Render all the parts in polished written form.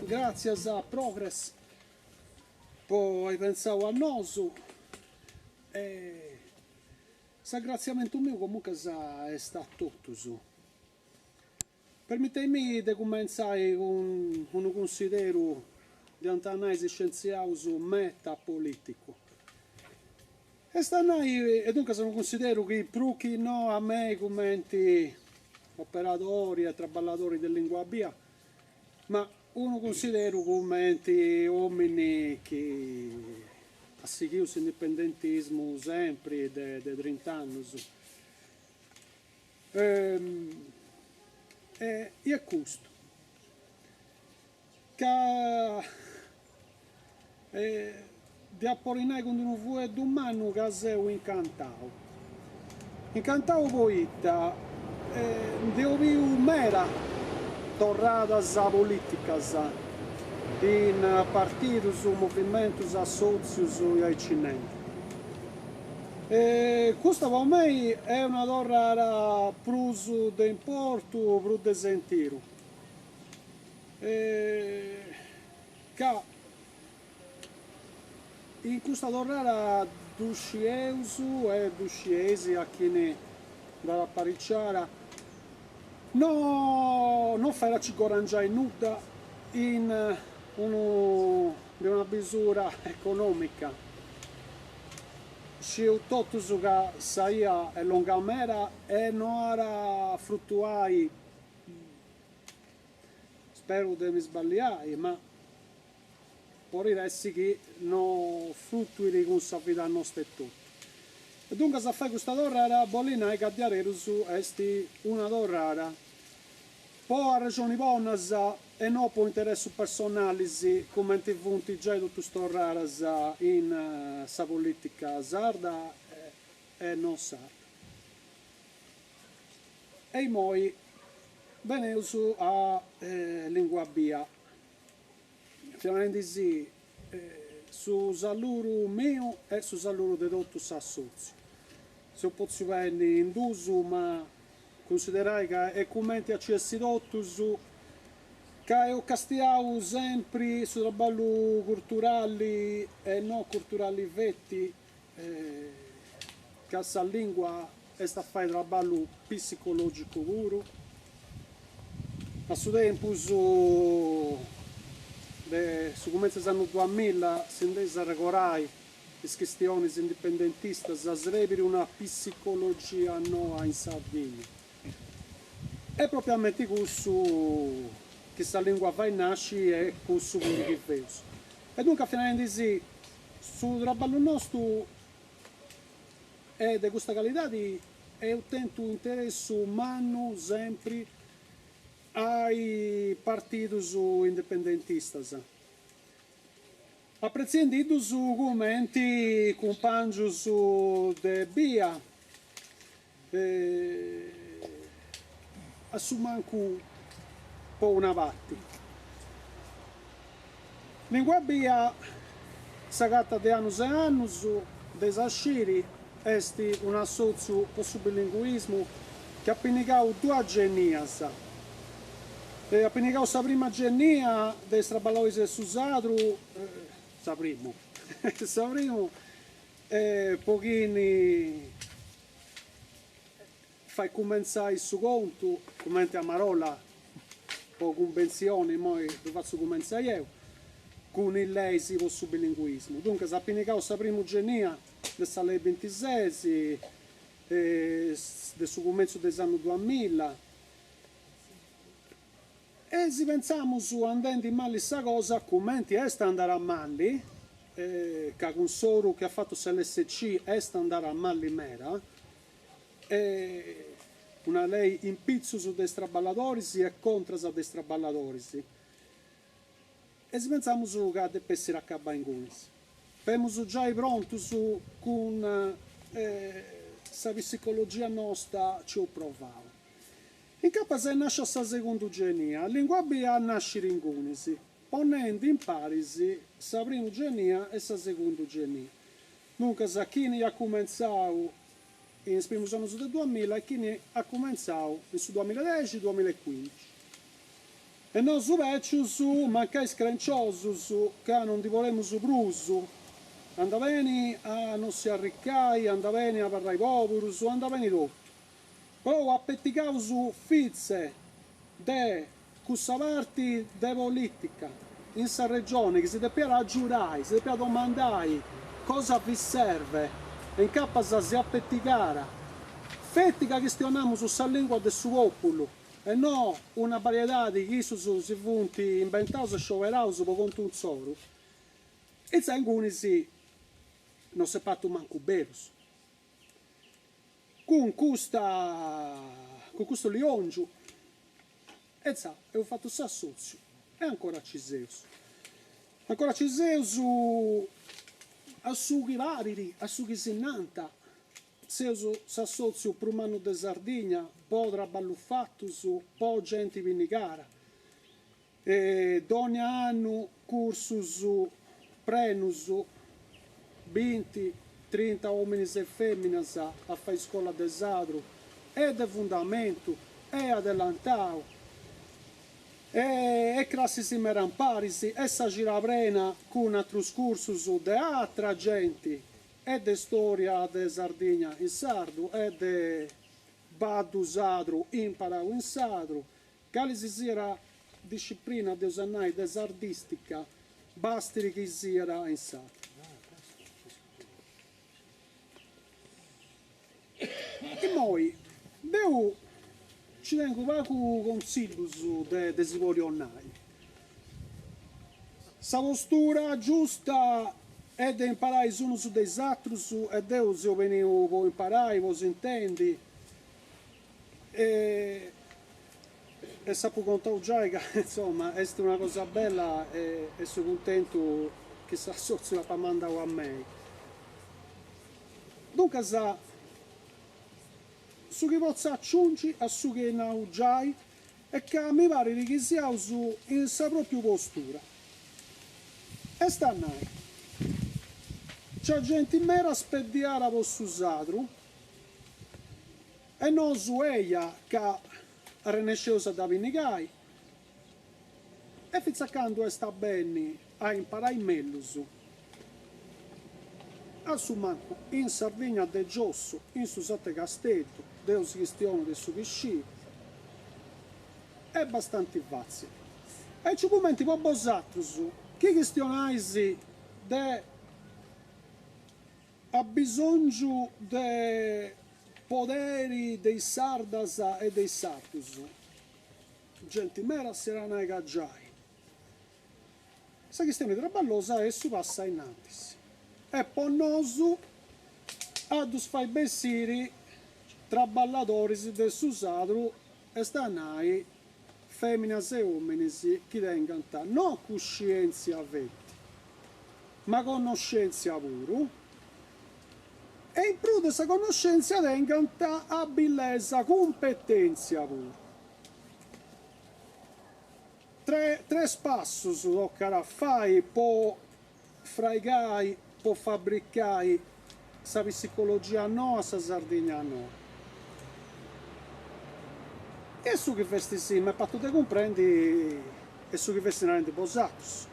grazie a Progress, poi pensavo a Nosu e l'aggraziamento mio comunque è stato tutto su. Permettimi di cominciare con un considero di un'analisi scienziale su metapolitico. E dunque sono considero che più che no a me commenti operatori e traballatori della lingua via, ma uno considero commenti uomini che ha seguito l'indipendentismo sempre da 30 anni. E è questo che di Apollinare quando non fu domani che sei incantato poeta di mera tornata a politica in partidos, movimentos, associos e aicinenti. Questa per me è una tornata più di importo, più di sentiero. Che in questa tornata duscioso e dusciesi a chi ne dalla paricciara non farci coraggio nuda in di una misura economica. Se il tutto che saia è longamera e non era fruttuai, spero di mi sbagliare, ma può essere che non fruttui con sa vita nostra e tutto. E dunque se fai questa torrara, bolina e caddiare su esti una torrara. Poi a ragioni buone e non per interessi personali, come ti vunti già tutte queste torrara in sa politica sarda e non sarda. E poi veniamo a lingua via. Finalmente sì, su saluro mio e su saluro di tutti i soci. Se posso venire in duso, ma considerai che è commenti accessi tutto su che ho castiato sempre su traballo culturali e non culturali vetti, che la lingua è sta fare traballo psicologico puro. A suo tempo su comienzo degli anni 2000 si intese regolare le questioni indipendentistas a srebere una psicologia nuova in Sardegna. E propriamente questo che questa lingua va in nasci e questo che vedo. E dunque finalmente sì, sul traballo nostro è di questa qualità è ottenuto interesse umano sempre ai partiti indipendentisti. Apprezzando su commenti compagni de Bia, assumanco po' una vatti. Lingua Bia, sagata di anni e anni, desasciri, è un associo possibilinguismo che ha appenicato due genias. Appenicato la prima genia dei trabalhadores de Susadro, sapremo, pochini fai cominciare il suo conto, come a Marola, poi convenzione, poi lo faccio cominciare io, con il lesi posso bilinguismo. Dunque, se appenicato la prima genia del sale 26, del suo comienzo degli anni 2000, e se pensiamo su andando in male questa cosa, come è andare a male, che con solo che ha fatto l'SC è andare a male mera, una lei in pizzo su dei traballadori e contro i dei traballadori. E se pensiamo su che deve essere accabato in gunis. Abbiamo già pronto su con la psicologia nostra ci ho provato. In capo se nasce la seconda genia, la lingua Bia nasce in Gunisi, ponendo in parisi la prima genia e la seconda genia. Dunque, se chi ha cominciato in primo anno del 2000 e chi ha cominciato nel 2010-2015. E noi su vecchius, mancai screnciosus, che non ti volemos prusu, anda bene a non si arriccai, anda bene a parlare poveri, anda bene tutto. Però appetticaus fizze de questa parte de politica in sa regione che si deve raggiurare, si deve domandare cosa vi serve e in capo si appetticare. Fetti che questionamo sulla lingua del suo popolo e non una varietà di chi si funti inventato e scioverato per conto un solo. E sai alcuni si non si è fatto manco berus. Con questo liongiu e sa, ho fatto sa sozio e ancora ci seus. Ancora ci seus a sughi vari, a sughi sinnanta. Seus s'assozio per un anno de Sardegna, po' traballuffattus, po' gente vinnicara. Ogni anno cursus prenus 20, 30 uomini e femmine a fare scuola de sadru, e de fundamento, e adelantau, e classi simeramparis, e sa giravrena con altri cursus de altra gente, e de storia de Sardegna in sardu, e de baddu sadru imparau in sadru, cali si sia disciplina de usannai de sardistica, bastiri che sia in sardu. E noi, io ci tengo poco consiglio de si volionai. Sa postura giusta è di imparare uno su dei altri e Dio se venivo per imparare, vos intendi. E sapo contare già che insomma è una cosa bella e sono contento che sa socio la mandare a me. Dunque sa su che posso aggiungere a su che non già e che mi pare che sia in sa propria postura. E sta nai. C'è gente mera speddiare a vostro sadru e non su eia che renesceusa da vinnigai e fizzacando e sta bene a imparare meglio a su manco in Sardegna de Giosso, in su Sette Castello, Deus questione del suo piscino, è abbastanza facile. E ci commenti per vosatrus, chi questionaisi de ha bisogno de poderi dei sardas e dei sartus. Gente mera serana e gaggiai. Sa questione traballosa e su passa in antis. E ponnosu adus fai bessiri traballadoris del su sadru e stanai feminas e uomini che tengono non coscienza vetti, ma conoscenza puro. E in più questa conoscenza tengono a bellezza, competenza pure. Tre passi toccherà fare per fregare, per fabbricare questa psicologia nuova, questa Sardegna nuova. E su che festi sì, ma per tu comprendi e su che festi non rendi posatus.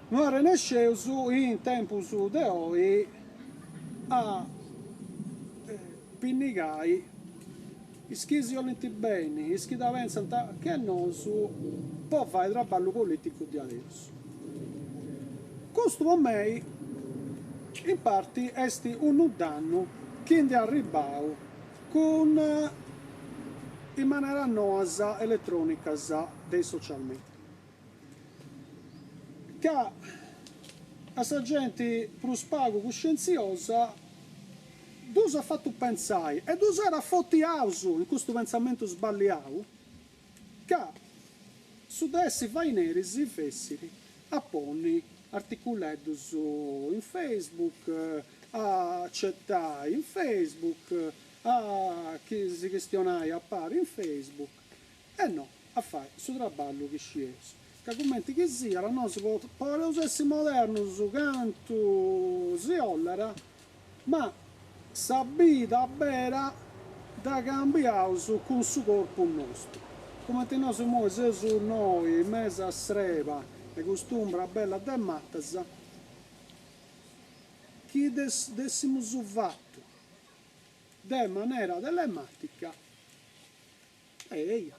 Ma renesceu in tempo su de oggi a pinnigai ischisi olenti bene, ischi da pensano che non su può fare il traballo politico di adesso. Questo a me in parte è un danno che è arrivato con in maniera noasa elettronica dei social media. Che a questa gente più spago coscienziosa dus ha fatto pensare e dus era fottiauso in questo pensamento sbagliato che su dessi vai neri si fessiri a ponni articoledus in Facebook a accettare in Facebook a chi si questionai a pari in Facebook e no a fare su traballo che scienza che commenti che sia la nostra per usarsi moderno su canto si ollara ma sa vita vera da cambiare con su corpo nostro come te noi siamo se su noi, in mezzo a streva, e costumbra bella da mattasa, chi dessimo su fatto, de maniera telematica, e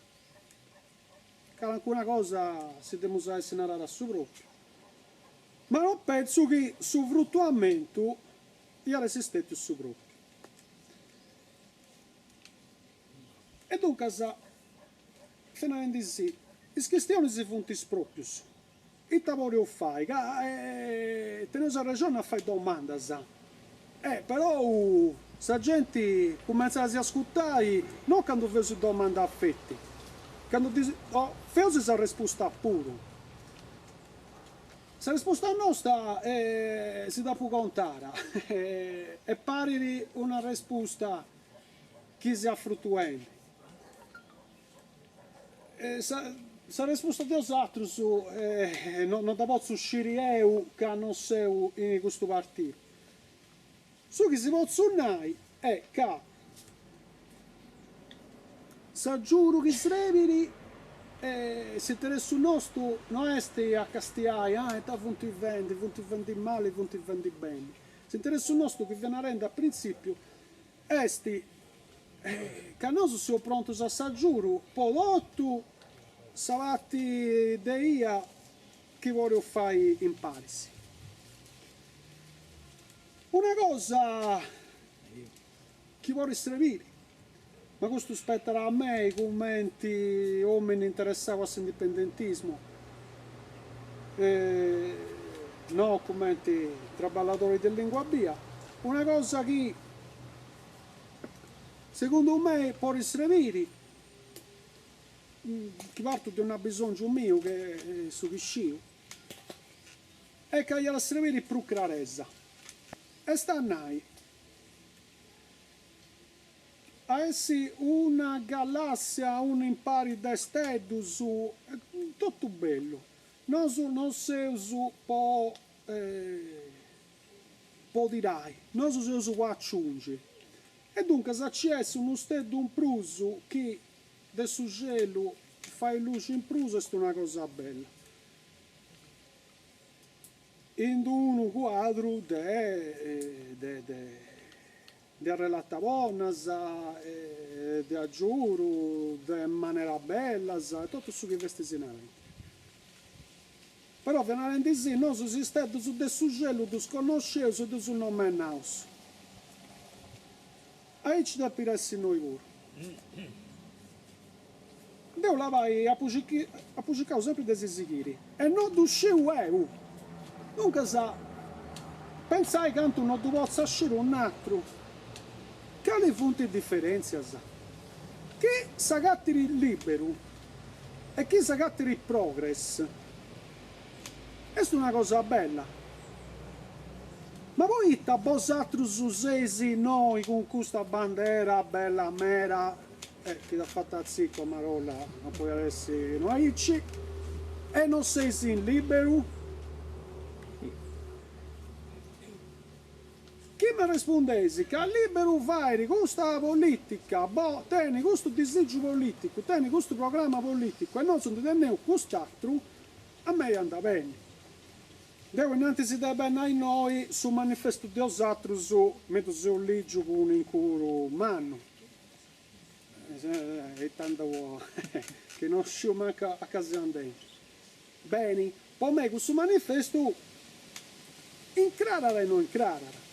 che alcuna cosa si deve essere a su proprio. Ma non penso che su fruttuamento io resistette su proprio. E dunque, finalmente sì, le questioni si fanno proprio. E te voglio fare, tenete ragione a fare domande, però se gente comincia a ascoltare, non quando fai domande a fetti, quando fai la risposta pure. Se la risposta nostra si dà può contare, è pari una risposta che sia fruttuente. Se la risposta di altri non da posso uscire io che non sei in questo partito. Su che si può suonare è che se giuro che sreviri se interessa il nostro non è a castigare, è funti vendi male, funti vendi bene. Se interessa il nostro che viene a rendere a principio è che noi siamo pronti a saggiuro, poi l'otto savati deia che voglio fare in Parisi. Una cosa che voglio servire, ma questo spetterà a me, i commenti, uomini interessati all'indipendentismo, no commenti traballatori di lingua via. Una cosa che secondo me può servire, che parto di un bisogno mio che è su Chiscio, è che gliela servire più chiarezza. E sta nai. A essere una galassia, un impari d'estedu su tutto bello. Non sei su po' dirai, non sei su aggiungi. E dunque se c'è uno stedo un pruso che del suggello fai luce in pruso è una cosa bella. In un quadro di relatabonas, di aggiuro, di maniera bella, tutto ciò che veste sinaramente. Però veramente sì, noi siamo stati su del suggello, di sconosciuti, su del nome naus. E ci da pirassi noi pure. Devo la vai a pubblicare sempre dei sighiri. E non d'uscire eu. Dunque sa, pensai che tu non possa uscire un altro. Quali punti di differenza sa? Chi sa catteri libero e chi sa catteri progress. Questa è una cosa bella. Ma poi a vosaltri su sesi noi con questa bandera bella mera, che l'ha fatta zicco Marola, non puoi essere noi, e non sei in libero? Chi mi rispondesi che a libero vai con questa politica, tieni questo disegno politico, tieni questo programma politico e non sono nemmeno quest'altro, a me andava bene. Devo innanzi si deve bene a noi sul manifesto di altri su metto se un ligio con un incuro umano. E tanto che non sciò manca a casa dentro. Bene, poi me questo manifesto incrarare e non incrarare.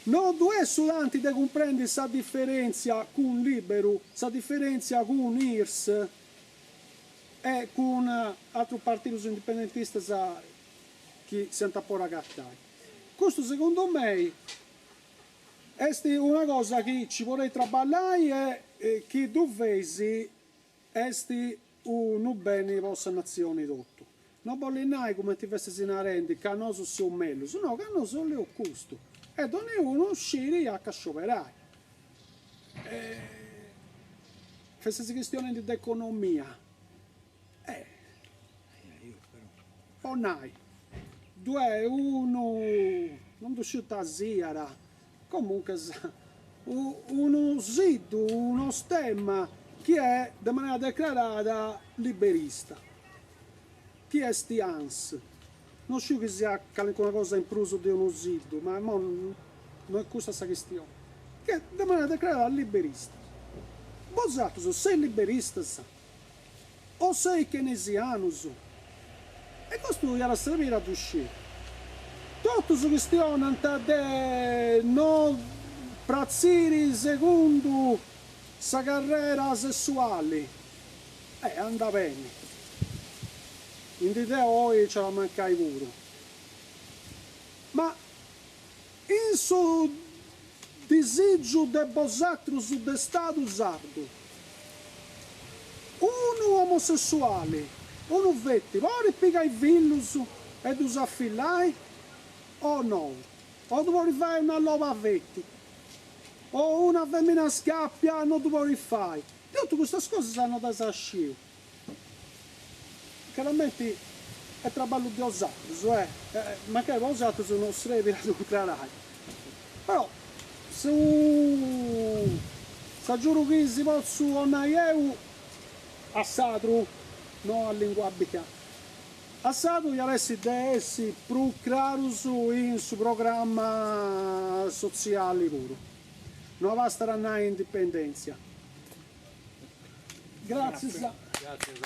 Non due sudanti di comprendere questa differenza con libero, questa differenza con IRS e con altri partiti indipendentisti che si antappora gattare. Questo secondo me è una cosa che ci vorrei traballare e che dovesse essere un bene per la nostra nazione tutto. Non voglio mai come ti vesti in arrendi che non sono meglio, no, che non sono le occusto. E non è uno uscire a cascioperai. Questa questione di economia. Onai. Due, uno, non riuscito a ziara. Comunque, uno sito, uno stemma chi è di maniera declarata liberista, chi è stians. Non so che sia qualche cosa in pruso di uno zitto, ma non è questa questione. Che di maniera declarata liberista. Vosaltros sei liberistas o sei keynesianos? E questo era servire ad uscire. Tutto su questione de non prazzire secondo sa carriera sessuale. Anda bene. In di te oggi ce la mancai pure. Ma in su disegio de vosaltros de stato sardo, uno omosessuale, uno vetti, vuole piccare i figli e tu affillai? O no? O tu vuoi fare una lova vetti? O una femmina scappia, non tu vuoi fare? Tutte queste cose sanno da sascire. Chiaramente è traballo di osatros, magari osatros non sarebbe da declarare. Però, se giuro che si posso onaieu, assadro, non a lingua abicata. Assato gli adesso deve essere più chiaro in su programma sociale puro. Non basta andare in indipendenza. Grazie. Grazie.